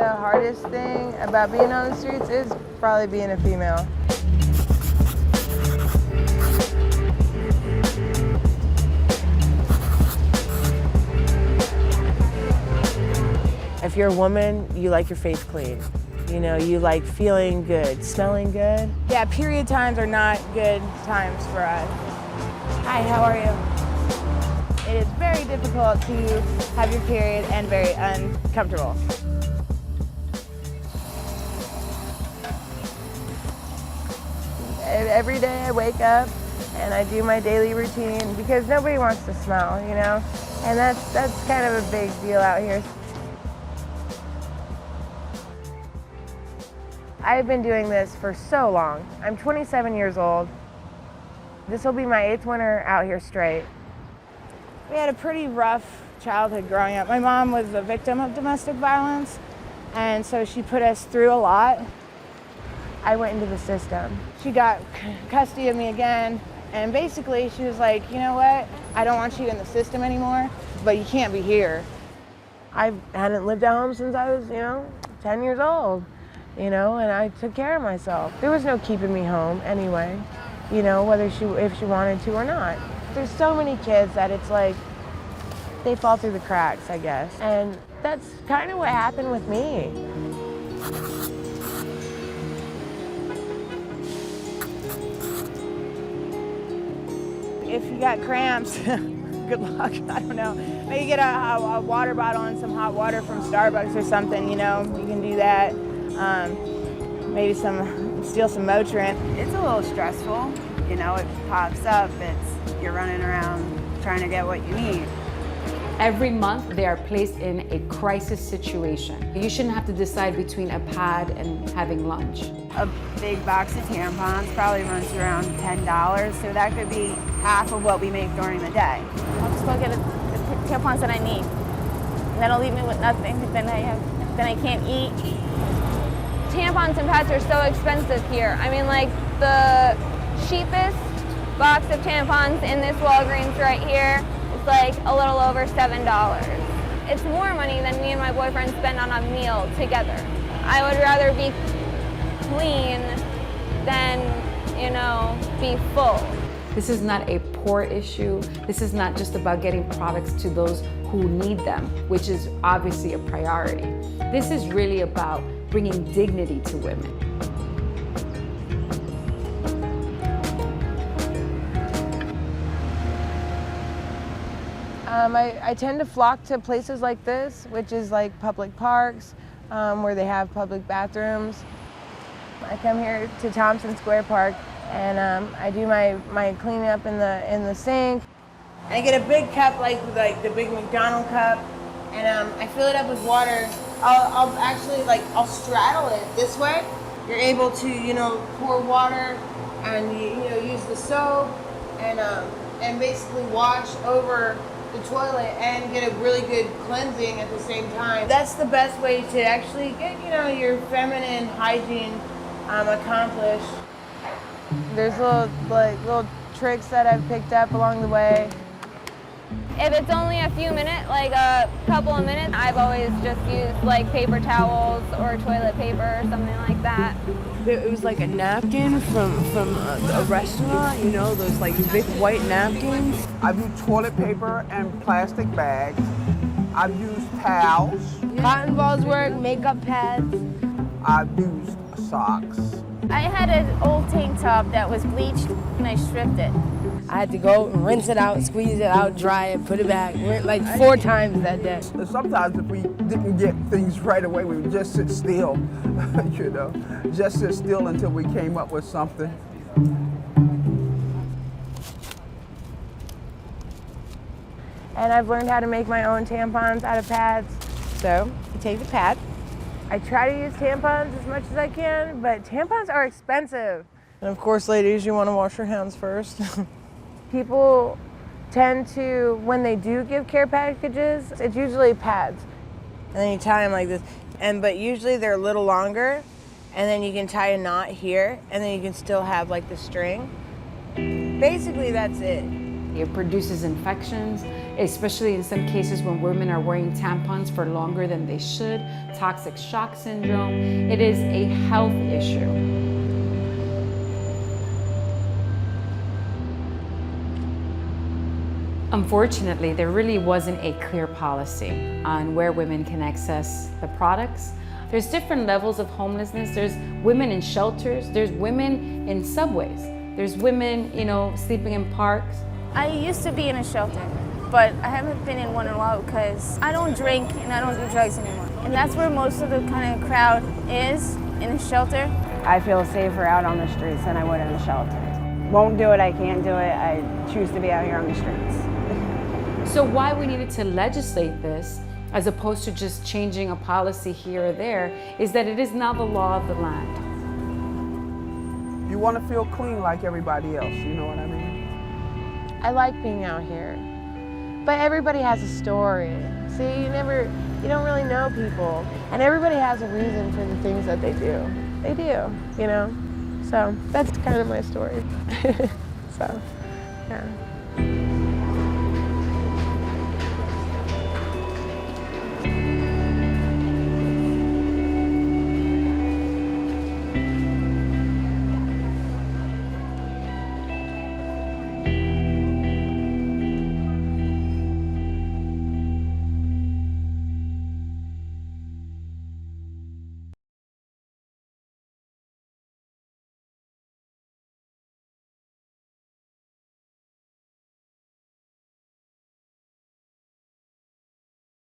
the hardest thing about being on the streets is probably being a female. If you're a woman, you like your face clean. You know, you like feeling good, smelling good. Yeah, period times are not good times for us. Hi, how are you? It is very difficult to have your period and very uncomfortable. Every day I wake up and I do my daily routine because nobody wants to smell, you know? And that's kind of a big deal out here. I've been doing this for so long. I'm 27 years old. This will be my 8th winter out here straight. We had a pretty rough childhood growing up. My mom was a victim of domestic violence, and so she put us through a lot. I went into the system. She got custody of me again, and basically she was like, you know what? I don't want you in the system anymore, but you can't be here. I hadn't lived at home since I was, 10 years old. And I took care of myself. There was no keeping me home anyway, whether if she wanted to or not. There's so many kids that it's like they fall through the cracks, I guess. And that's kind of what happened with me. If you got cramps, good luck, I don't know. Maybe get a water bottle and some hot water from Starbucks or something, you can do that. Maybe steal some Motrin. It's a little stressful, it pops up, you're running around trying to get what you need. Every month they are placed in a crisis situation. You shouldn't have to decide between a pad and having lunch. A big box of tampons probably runs around $10, so that could be half of what we make during the day. I'll just go get the tampons that I need. And that'll leave me with nothing, then I can't eat. Tampons and pads are so expensive here. I mean, like the cheapest box of tampons in this Walgreens right here is like a little over $7. It's more money than me and my boyfriend spend on a meal together. I would rather be clean than, be full. This is not a poor issue. This is not just about getting products to those who need them, which is obviously a priority. This is really about bringing dignity to women. I tend to flock to places like this, which is like public parks, where they have public bathrooms. I come here to Thompson Square Park and I do my cleanup in the sink. I get a big cup like the big McDonald's cup, and I fill it up with water. I'll actually I'll straddle it this way. You're able to pour water and use the soap and basically wash over the toilet and get a really good cleansing at the same time. That's the best way to actually get your feminine hygiene accomplished. There's little tricks that I've picked up along the way. If it's only a few minutes, like a couple of minutes, I've always just used paper towels or toilet paper or something like that. It was like a napkin from a restaurant, those big white napkins. I've used toilet paper and plastic bags. I've used towels. Cotton balls work, makeup pads. I've used socks. I had an old tank top that was bleached and I stripped it. I had to go and rinse it out, squeeze it out, dry it, put it back. Went 4 times that day. Sometimes if we didn't get things right away, we would just sit still, just sit still until we came up with something. And I've learned how to make my own tampons out of pads. So you take the pad. I try to use tampons as much as I can, but tampons are expensive. And of course, ladies, you want to wash your hands first. People tend to, when they do give care packages, it's usually pads. And then you tie them like this. But usually they're a little longer, and then you can tie a knot here, and then you can still have the string. Basically, that's it. It produces infections, especially in some cases when women are wearing tampons for longer than they should, toxic shock syndrome. It is a health issue. Unfortunately, there really wasn't a clear policy on where women can access the products. There's different levels of homelessness. There's women in shelters, there's women in subways, there's women, sleeping in parks. I used to be in a shelter, but I haven't been in one in a while because I don't drink and I don't do drugs anymore. And that's where most of the kind of crowd is, in a shelter. I feel safer out on the streets than I would in a shelter. Won't do it, I can't do it. I choose to be out here on the streets. So why we needed to legislate this, as opposed to just changing a policy here or there, is that it is now the law of the land. You want to feel clean like everybody else, you know what I mean? I like being out here, but everybody has a story. See, you don't really know people, and everybody has a reason for the things that they do. They do, So that's kind of my story. So, yeah.